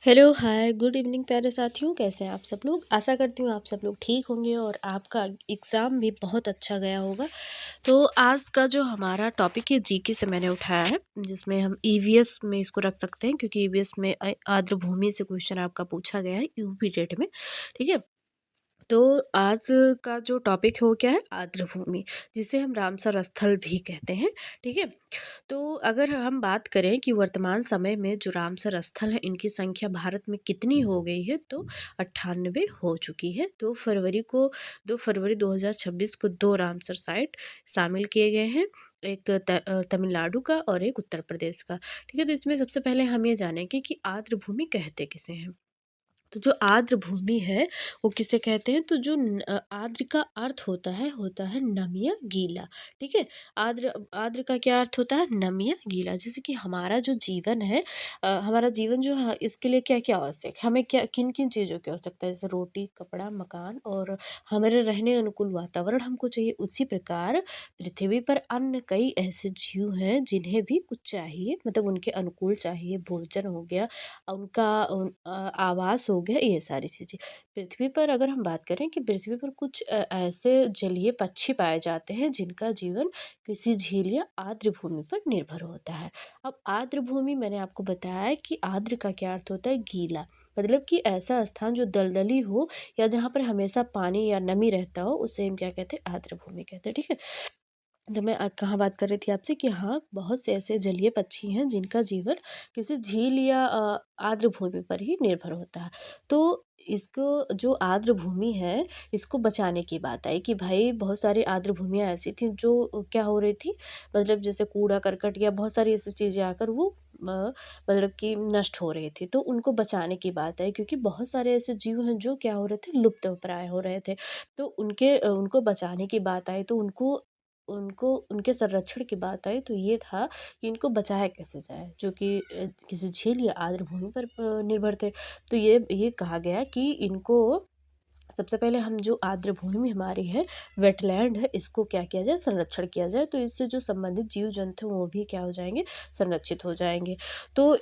Hello, हाय, good evening प्यारे साथियों, कैसे हैं आप सब लोग? आशा करती हूँ आप सब लोग ठीक होंगे और आपका एग्ज़ाम भी बहुत अच्छा गया होगा। तो आज का जो हमारा टॉपिक है जीके से मैंने उठाया है, जिसमें हम ईवीएस में इसको रख सकते हैं क्योंकि ईवीएस में आर्द्रभूमि से क्वेश्चन आपका पूछा गया है यूपी टेट में, ठीक है? तो आज का जो टॉपिक है वो क्या है? आर्द्रभूमि, जिसे हम रामसर स्थल भी कहते हैं, ठीक है? तो अगर हम बात करें कि वर्तमान समय में जो रामसर स्थल है इनकी संख्या भारत में कितनी हो गई है, तो 98 हो चुकी है। 2 फरवरी 2026 को 2 रामसर साइट शामिल किए गए हैं, एक तमिलनाडु का और एक उत्तर प्रदेश का, ठीक है? तो इसमें सबसे पहले हम ये जानेंगे कि आर्द्रभूमि कहते किसे हैं। तो जो आर्द्र भूमि है वो किसे कहते हैं? तो जो आर्द्र का अर्थ होता है नम या गीला, ठीक है? आर्द्र आर्द्र का क्या अर्थ होता है? नम या गीला। जैसे कि हमारा जो जीवन है, हमारा जीवन जो है इसके लिए क्या क्या आवश्यक है, हमें क्या किन किन चीज़ों की आवश्यकता है, जैसे रोटी, कपड़ा, मकान और हमारे रहने अनुकूल वातावरण हमको चाहिए। उसी प्रकार पृथ्वी पर अन्य कई ऐसे जीव हैं जिन्हें भी कुछ चाहिए, मतलब उनके अनुकूल चाहिए, भोजन हो गया, उनका आवास हो गया, ये सारी चीज़ें। पृथ्वी पर अगर हम बात करें कि पृथ्वी पर कुछ ऐसे जलीय पक्षी पाए जाते हैं जिनका जीवन किसी झील या आर्द्र भूमि पर निर्भर होता है। अब आर्द्र भूमि मैंने आपको बताया है कि आर्द्र का क्या अर्थ होता है? गीला, मतलब कि ऐसा स्थान जो दलदली हो या जहाँ पर हमेशा पानी या नमी रहता हो, उसे हम क्या कहते हैं? आर्द्र भूमि कहते हैं, ठीक है? तो मैं कहाँ बात कर रही थी आपसे कि हाँ, बहुत से ऐसे जलीय पक्षी हैं जिनका जीवन किसी झील या आर्द्र भूमि पर ही निर्भर होता है। तो इसको जो आर्द्र भूमि है, इसको बचाने की बात आई कि भाई बहुत सारी आर्द्र भूमियाँ ऐसी थी जो क्या हो रही थी, मतलब जैसे कूड़ा-करकट या बहुत सारी ऐसी चीज़ें आकर वो मतलब कि नष्ट हो रही थी। तो उनको बचाने की बात आई क्योंकि बहुत सारे ऐसे जीव हैं जो क्या हो रहे थे, लुप्तप्राय हो रहे थे। तो उनको बचाने की बात आई, तो उनको उनको उनके संरक्षण की बात आई तो ये था कि इनको बचाया कैसे जाए, जो कि किसी झील या आर्द्र भूमि पर निर्भर थे। तो ये कहा गया कि इनको सबसे पहले हम जो आर्द्र भूमि हमारी है, वेटलैंड है, इसको क्या किया जाए? संरक्षण किया जाए, तो इससे जो संबंधित जीव जंतु हैं वो भी क्या हो जाएंगे? संरक्षित हो जाएंगे। तो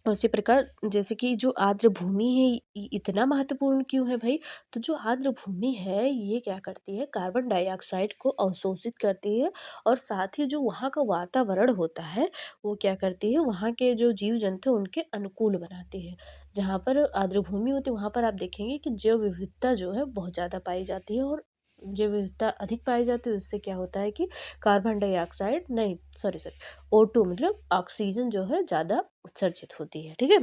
उसी प्रकार जैसे कि जो आर्द्र भूमि है इतना महत्वपूर्ण क्यों है भाई? तो जो आर्द्र भूमि है ये क्या करती है? कार्बन डाइऑक्साइड को अवशोषित करती है और साथ ही जो वहाँ का वातावरण होता है वो क्या करती है? वहाँ के जो जीव जंतु उनके अनुकूल बनाती है। जहाँ पर आर्द्र भूमि होती है वहाँ पर आप देखेंगे कि जैव विविधता जो है बहुत ज़्यादा पाई जाती है, और जैव विविधता अधिक पाई जाती है उससे क्या होता है कि कार्बन डाइऑक्साइड नहीं, सॉरी, O2 मतलब ऑक्सीजन जो है ज़्यादा उत्सर्जित होती है, ठीक है?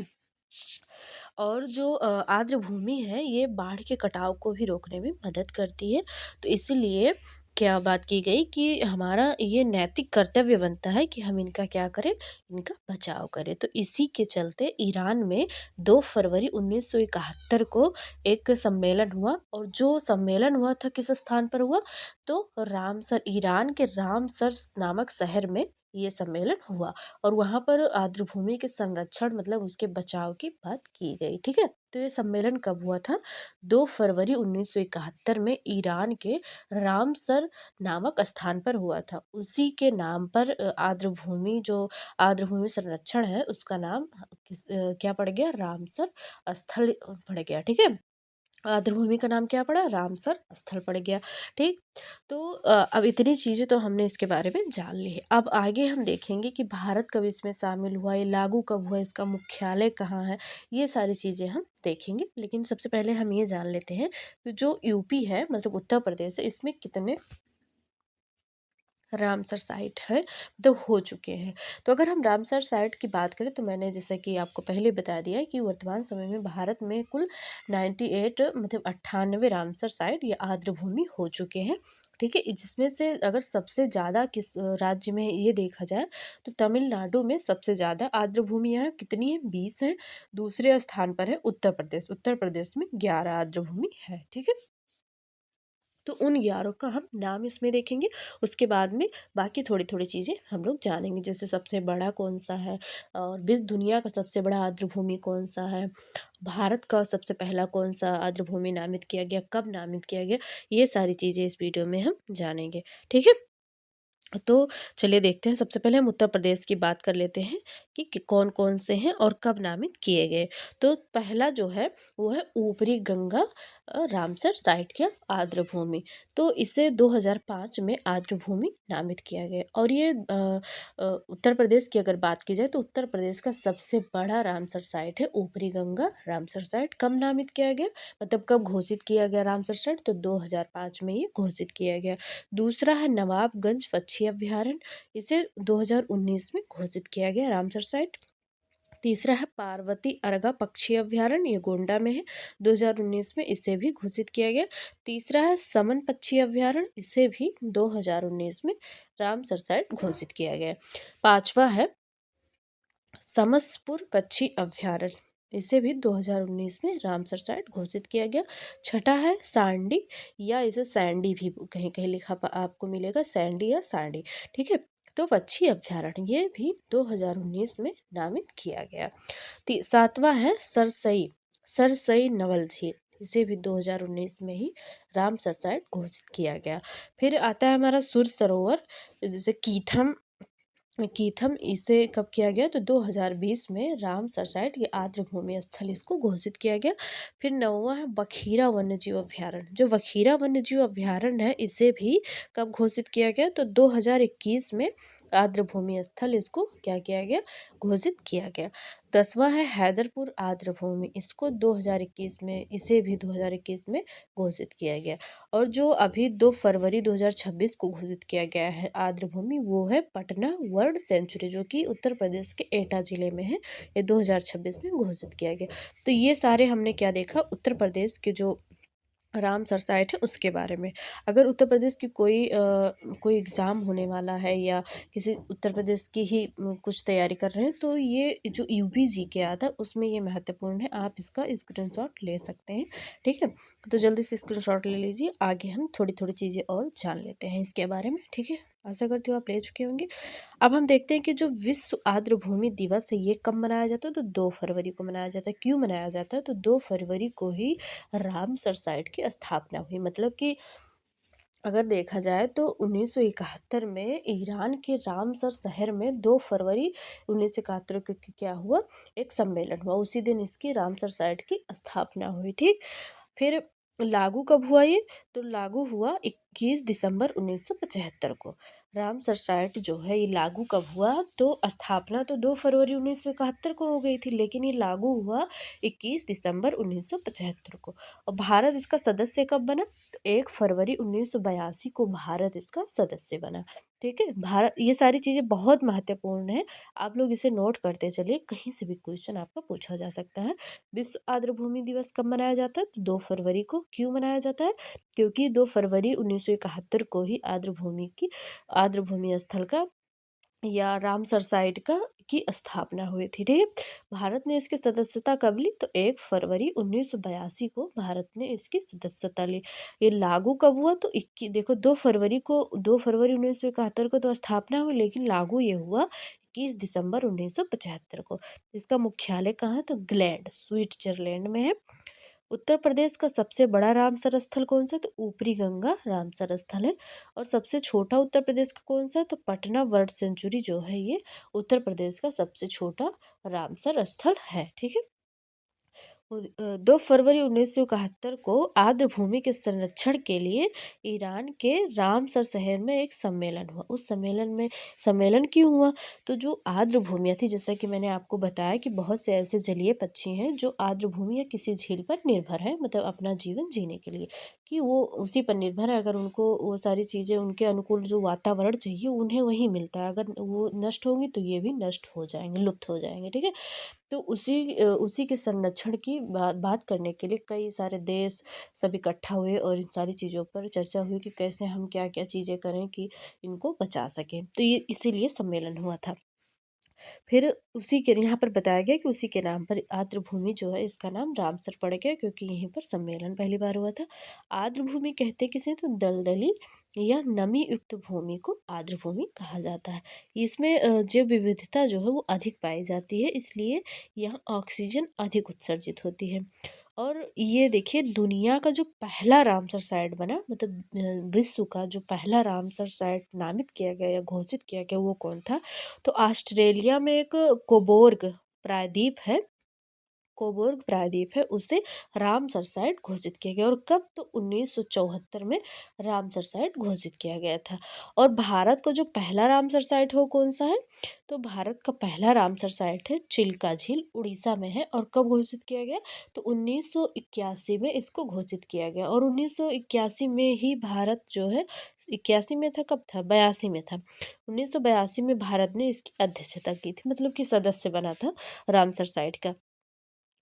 और जो आर्द्र भूमि है ये बाढ़ के कटाव को भी रोकने में मदद करती है। तो इसीलिए क्या बात की गई कि हमारा ये नैतिक कर्तव्य बनता है कि हम इनका क्या करें? इनका बचाव करें। तो इसी के चलते ईरान में 2 फरवरी 1971 को एक सम्मेलन हुआ, और जो सम्मेलन हुआ था किस स्थान पर हुआ? तो रामसर, ईरान के रामसर नामक शहर में ये सम्मेलन हुआ, और वहाँ पर आर्द्र भूमि के संरक्षण मतलब उसके बचाव की बात की गई, ठीक है? तो ये सम्मेलन कब हुआ था? 2 फरवरी 1971 में ईरान के रामसर नामक स्थान पर हुआ था। उसी के नाम पर आर्द्र भूमि संरक्षण है उसका नाम क्या पड़ गया? रामसर स्थल पड़ गया, ठीक है? आर्द्रभूमि का नाम क्या पड़ा? रामसर स्थल पड़ गया, ठीक? तो अब इतनी चीज़ें तो हमने इसके बारे में जान ली है। अब आगे हम देखेंगे कि भारत कब इसमें शामिल हुआ, ये लागू कब हुआ, इसका मुख्यालय कहाँ है, ये सारी चीज़ें हम देखेंगे। लेकिन सबसे पहले हम ये जान लेते हैं कि जो यूपी है, मतलब उत्तर प्रदेश है, इसमें कितने रामसर साइट है, मतलब हो चुके हैं। तो अगर हम रामसर साइट की बात करें तो मैंने जैसा कि आपको पहले बता दिया है कि वर्तमान समय में भारत में कुल 98 मतलब 98 रामसर साइट या आर्द्र भूमि हो चुके हैं, ठीक है? जिसमें से अगर सबसे ज़्यादा किस राज्य में ये देखा जाए तो तमिलनाडु में सबसे ज़्यादा आर्द्र भूमियाँ हैं, कितनी है? 20 हैं। दूसरे स्थान पर है उत्तर प्रदेश, उत्तर प्रदेश में 11 आर्द्र भूमि है, ठीक है? तो उन 11 का हम नाम इसमें देखेंगे, उसके बाद में बाकी थोड़ी-थोड़ी चीज़ें हम लोग जानेंगे, जैसे सबसे बड़ा कौन-सा है और विश्व दुनिया का सबसे बड़ा आर्द्रभूमि कौन-सा है, भारत का सबसे पहला कौन-सा आर्द्रभूमि नामित किया गया, कब नामित किया गया, ये सारी चीज़ें इस वीडियो में हम जानेंगे, ठीक है? तो चलिए देखते हैं। सबसे पहले हम उत्तर प्रदेश की बात कर लेते हैं कि कौन कौन से हैं और कब नामित किए गए। तो पहला जो है वो है ऊपरी गंगा रामसर साइट का आर्द्र भूमि। तो इसे 2005 में आर्द्र भूमि नामित किया गया। और ये उत्तर प्रदेश की अगर बात की जाए तो उत्तर प्रदेश का सबसे बड़ा रामसर साइट है ऊपरी गंगा रामसर साइट। कब नामित किया गया, मतलब कब घोषित किया गया रामसर साइट, तो 2005 में ये घोषित किया गया। दूसरा है नवाबगंज पक्षी अभयारण्य, इसे 2019 में घोषित किया गया रामसर साइट। तीसरा है पार्वती अर्गा पक्षी अभयारण्य, ये गोंडा में है, 2019 में इसे भी घोषित किया गया। तीसरा है समन पक्षी अभयारण्य, इसे भी 2019 में रामसर साइट घोषित किया गया। पांचवा है समसपुर पक्षी अभयारण्य, इसे भी 2019 में रामसर साइट घोषित किया गया। छठा है सांडी, या इसे सैंडी भी कहीं कहीं लिखा आपको मिलेगा, सैंडी या सांडी, ठीक है। तो पक्षी अभयारण्य ये भी 2019 में नामित किया गया। सातवां है सरसई, सरसई नवल झील, इसे भी 2019 में ही रामसर साइट घोषित किया गया। फिर आता है हमारा सुर सरोवर, जैसे कीथम, कीथम इसे कब किया गया, तो 2020 में रामसर साइट ये आर्द्र भूमि स्थल इसको घोषित किया गया। फिर नौवां है बखीरा वन्यजीव अभयारण्य, जो बखीरा वन्यजीव अभयारण्य है इसे भी कब घोषित किया गया, तो 2021 में आर्द्र भूमि स्थल इसको क्या किया गया, घोषित किया गया। 10वां है हैदरपुर आर्द्र भूमि, इसको 2021 में, इसे भी 2021 में घोषित किया गया। और जो अभी 2 फरवरी 2026 को घोषित किया गया है आर्द्र भूमि, वो है पटना वर्ल्ड सेंचुरी, जो कि उत्तर प्रदेश के एटा जिले में है, ये 2026 में घोषित किया गया। तो ये सारे हमने क्या देखा, उत्तर प्रदेश के जो रामसर साइट है उसके बारे में। अगर उत्तर प्रदेश की कोई एग्ज़ाम होने वाला है या किसी उत्तर प्रदेश की ही कुछ तैयारी कर रहे हैं, तो ये जो यूपी जीके आता है उसमें ये महत्वपूर्ण है, आप इसका स्क्रीनशॉट ले सकते हैं, ठीक है। तो जल्दी से स्क्रीनशॉट ले लीजिए, आगे हम थोड़ी थोड़ी चीज़ें और जान लेते हैं इसके बारे में, ठीक है। आशा करती हूँ आप ले चुके होंगे। अब हम देखते हैं कि जो विश्व आर्द्र भूमि दिवस है ये कब मनाया जाता है, तो 2 फरवरी को मनाया जाता है। क्यों मनाया जाता है, तो 2 फरवरी को ही रामसर साइट की स्थापना हुई। मतलब कि अगर देखा जाए तो 1971 में ईरान के रामसर शहर में 2 फरवरी 1971 को क्या हुआ, एक सम्मेलन हुआ, उसी दिन इसकी रामसर साइट की स्थापना हुई, ठीक। फिर लागू कब हुआ ये, तो लागू हुआ 21 दिसंबर 1975 को। रामसर साइट जो है ये लागू कब हुआ, तो स्थापना तो 2 फरवरी 1971 को हो गई थी, लेकिन ये लागू हुआ 21 दिसंबर 1975 को। और भारत इसका सदस्य कब बना, तो 1 फरवरी 1982 को भारत इसका सदस्य बना, ठीक है। भारत, ये सारी चीज़ें बहुत महत्वपूर्ण है, आप लोग इसे नोट करते चलिए, कहीं से भी क्वेश्चन आपका पूछा जा सकता है। विश्व आर्द्र भूमि दिवस कब मनाया जाता है, तो 2 फरवरी को। क्यों मनाया जाता है, क्योंकि 2 फरवरी 1971 को ही आर्द्र भूमि स्थल का या रामसर साइट का की स्थापना हुई थी, ठीक है। भारत ने इसकी सदस्यता कब ली, तो 1 फरवरी 1982 को भारत ने इसकी सदस्यता ली। ये लागू कब हुआ, तो 21 देखो 2 फरवरी 1971 को तो स्थापना हुई, लेकिन लागू ये हुआ 21 दिसंबर 1975 को। इसका मुख्यालय कहाँ है, तो ग्लैंड स्विट्जरलैंड में है। उत्तर प्रदेश का सबसे बड़ा रामसर स्थल कौन सा है, तो ऊपरी गंगा रामसर स्थल है। और सबसे छोटा उत्तर प्रदेश का कौन सा है, तो पटना वर्ल्ड सेंचुरी जो है ये उत्तर प्रदेश का सबसे छोटा रामसर स्थल है, ठीक है। 2 फरवरी 1971 को आर्द्र भूमि के संरक्षण के लिए ईरान के रामसर शहर में एक सम्मेलन हुआ। उस सम्मेलन क्यों हुआ, तो जो आर्द्र भूमियाँ थी, जैसा कि मैंने आपको बताया कि बहुत से ऐसे जलीय पक्षी हैं जो आर्द्र भूमि या किसी झील पर निर्भर है, मतलब अपना जीवन जीने के लिए, कि वो उसी पर निर्भर है। अगर उनको वो सारी चीज़ें, उनके अनुकूल जो वातावरण चाहिए उन्हें वहीं मिलता है, अगर वो नष्ट होंगी तो ये भी नष्ट हो जाएंगे, लुप्त हो जाएंगे, ठीक है। तो उसी के संरक्षण की बात करने के लिए कई सारे देश सब इकट्ठा हुए और इन सारी चीज़ों पर चर्चा हुई कि कैसे हम क्या क्या चीज़ें करें कि इनको बचा सकें, तो ये इसीलिए सम्मेलन हुआ था। फिर उसी के यहाँ पर बताया गया कि उसी के नाम पर आर्द्र भूमि जो है इसका नाम रामसर पड़ गया, क्योंकि यहीं पर सम्मेलन पहली बार हुआ था। आर्द्र भूमि कहते किसे, तो दलदली या नमी युक्त भूमि को आर्द्र भूमि कहा जाता है। इसमें जैव विविधता जो है वो अधिक पाई जाती है, इसलिए यहाँ ऑक्सीजन अधिक उत्सर्जित होती है। और ये देखिए दुनिया का जो पहला रामसर साइट बना, मतलब विश्व का जो पहला रामसर साइट नामित किया गया या घोषित किया गया, वो कौन था? तो ऑस्ट्रेलिया में एक कोबोर्ग प्रायद्वीप है, कोबोर्ग प्रायद्वीप है, उसे रामसर साइट घोषित किया गया। और कब? तो 1974 में रामसर साइट घोषित किया गया था। और भारत का जो पहला रामसर साइट है वो कौन सा है? तो भारत का पहला रामसर साइट है चिल्का झील, उड़ीसा में है। और कब घोषित किया गया? तो 1981 में इसको घोषित किया गया। और 1981 में ही भारत जो है, 81 में था, कब था? 82 में था। 1982 में भारत ने इसकी अध्यक्षता की थी, मतलब कि सदस्य बना था रामसर साइट का।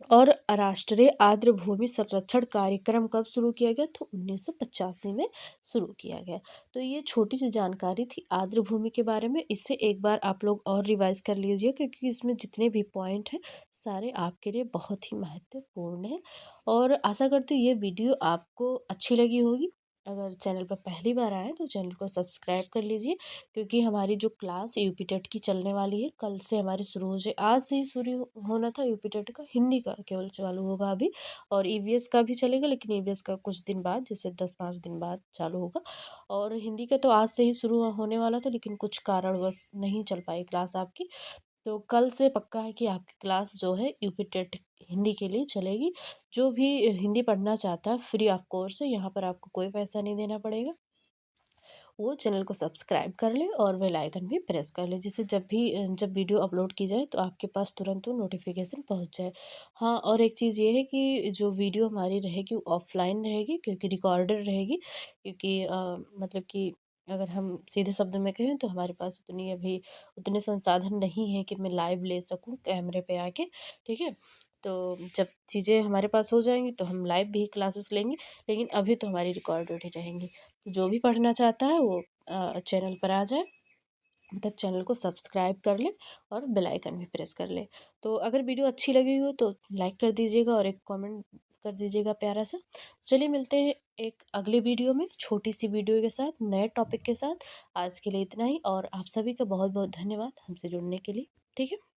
और राष्ट्रीय आर्द्र भूमि संरक्षण कार्यक्रम कब शुरू किया गया? तो 1985 में शुरू किया गया। तो ये छोटी सी जानकारी थी आर्द्र भूमि के बारे में। इसे एक बार आप लोग और रिवाइज कर लीजिए, क्योंकि इसमें जितने भी पॉइंट हैं सारे आपके लिए बहुत ही महत्वपूर्ण हैं। और आशा करती हूँ ये वीडियो आपको अच्छी लगी होगी। अगर चैनल पर पहली बार आए तो चैनल को सब्सक्राइब कर लीजिए, क्योंकि हमारी जो क्लास यूपी टेट की चलने वाली है, कल से हमारी शुरू हो जाए। आज से ही शुरू होना था यूपी टेट का, हिंदी का केवल चालू होगा अभी। और ईवीएस का भी चलेगा, लेकिन ईवीएस का कुछ दिन बाद, जैसे 10-5 दिन बाद चालू होगा। और हिंदी का तो आज से ही शुरू होने वाला था, लेकिन कुछ कारणवश नहीं चल पाई क्लास आपकी। तो कल से पक्का है कि आपकी क्लास जो है यूपी टेट हिंदी के लिए चलेगी। जो भी हिंदी पढ़ना चाहता है, फ्री ऑफ कोर्स है, यहाँ पर आपको कोई पैसा नहीं देना पड़ेगा। वो चैनल को सब्सक्राइब कर ले और बेल आइकन भी प्रेस कर ले, जिससे जब वीडियो अपलोड की जाए तो आपके पास तुरंत वो नोटिफिकेशन पहुंच जाए। हाँ, और एक चीज़ ये है कि जो वीडियो हमारी रहेगी वो ऑफलाइन रहेगी, क्योंकि रिकॉर्डेड रहेगी। क्योंकि मतलब कि अगर हम सीधे शब्द में कहें तो हमारे पास उतने संसाधन नहीं है कि मैं लाइव ले सकूं कैमरे पे आके। ठीक है, तो जब चीज़ें हमारे पास हो जाएंगी तो हम लाइव भी क्लासेस लेंगे, लेकिन अभी तो हमारी रिकॉर्डेड ही रहेंगी। तो जो भी पढ़ना चाहता है वो चैनल पर आ जाए, मतलब चैनल को सब्सक्राइब कर ले और बेल आइकन भी प्रेस कर ले। तो अगर वीडियो अच्छी लगी हो तो लाइक कर दीजिएगा और एक कमेंट कर दीजिएगा प्यारा सा। चलिए मिलते हैं एक अगले वीडियो में, छोटी सी वीडियो के साथ, नए टॉपिक के साथ। आज के लिए इतना ही, और आप सभी का बहुत बहुत धन्यवाद हमसे जुड़ने के लिए। ठीक है।